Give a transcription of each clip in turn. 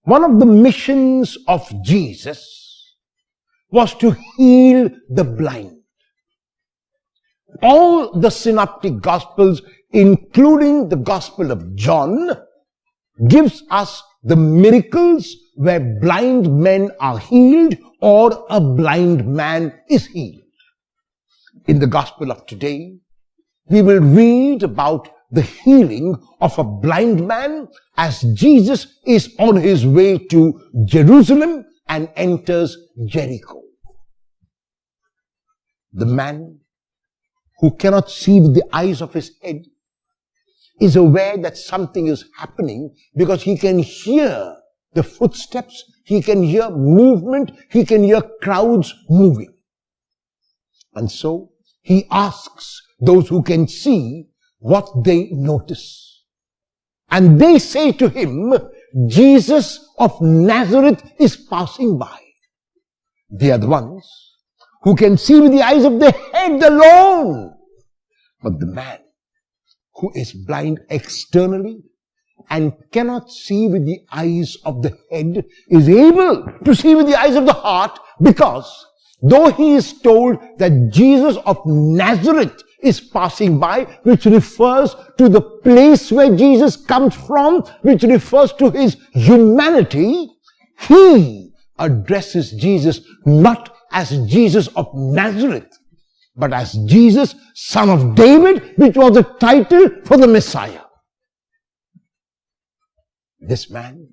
One of the missions of Jesus was to heal the blind. All the synoptic gospels, including the Gospel of John, gives us the miracles where blind men are healed or a blind man is healed. In the Gospel of today, we will read about the healing of a blind man as Jesus is on his way to Jerusalem and enters Jericho. The man who cannot see with the eyes of his head is aware that something is happening because he can hear the footsteps, he can hear movement, he can hear crowds moving. And so he asks those who can see what they notice. And they say to him, Jesus of Nazareth is passing by. They are the ones who can see with the eyes of their head alone. But the man who is blind externally and cannot see with the eyes of the head is able to see with the eyes of the heart, because though he is told that Jesus of Nazareth is passing by, which refers to the place where Jesus comes from, which refers to his humanity, he addresses Jesus not as Jesus of Nazareth, but as Jesus, son of David, which was a title for the Messiah. This man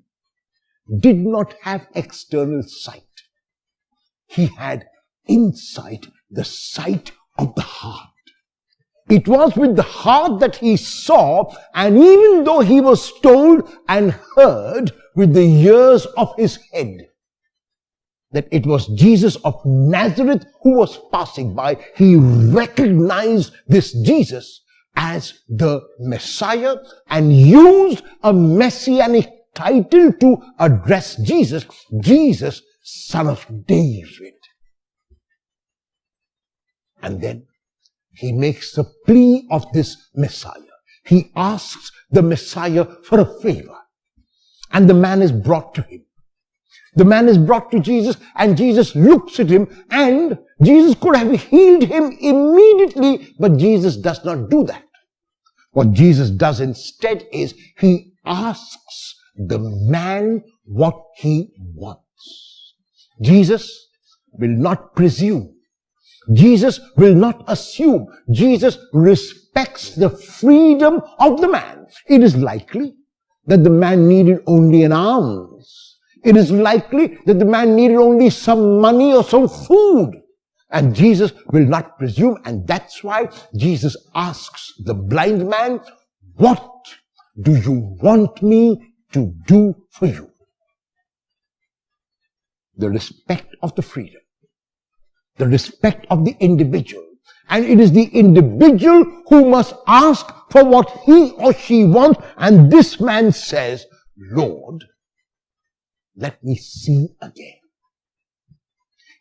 did not have external sight. He had insight, the sight of the heart. It was with the heart that he saw, and even though he was told and heard with the ears of his head that it was Jesus of Nazareth who was passing by, he recognized this Jesus as the Messiah and used a messianic title to address Jesus, Jesus, son of David. And then he makes the plea of this Messiah. He asks the Messiah for a favor. And the man is brought to him. The man is brought to Jesus, and Jesus looks at him, and Jesus could have healed him immediately, but Jesus does not do that. What Jesus does instead is he asks the man what he wants. Jesus will not presume. Jesus will not assume. Jesus respects the freedom of the man. It is likely that the man needed only an alms. It is likely that the man needed only some money or some food. And Jesus will not presume. And that's why Jesus asks the blind man, what do you want me to do for you? The respect of the freedom. The respect of the individual. And it is the individual who must ask for what he or she wants. And this man says, Lord, let me see again.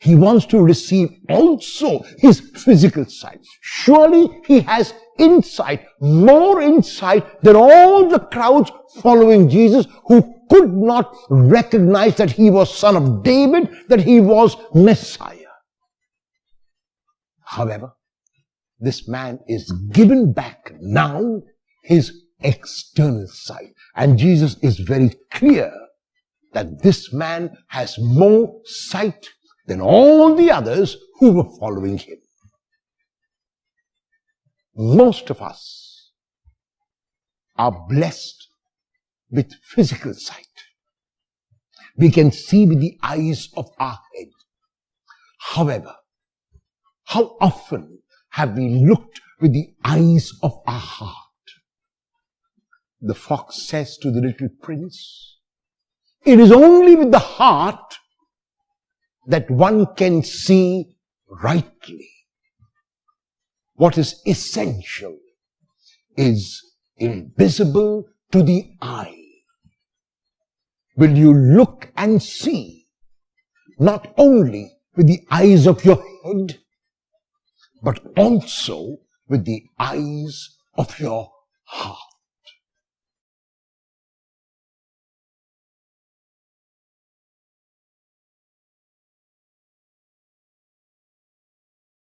He wants to receive also his physical sight. Surely he has insight, more insight than all the crowds following Jesus who could not recognize that he was son of David, that he was Messiah. However, this man is given back now his external sight. And Jesus is very clear that this man has more sight than all the others who were following him. Most of us are blessed with physical sight. We can see with the eyes of our head. However, how often have we looked with the eyes of our heart? The fox says to the little prince, it is only with the heart that one can see rightly. What is essential is invisible to the eye. Will you look and see, not only with the eyes of your head, but also with the eyes of your heart?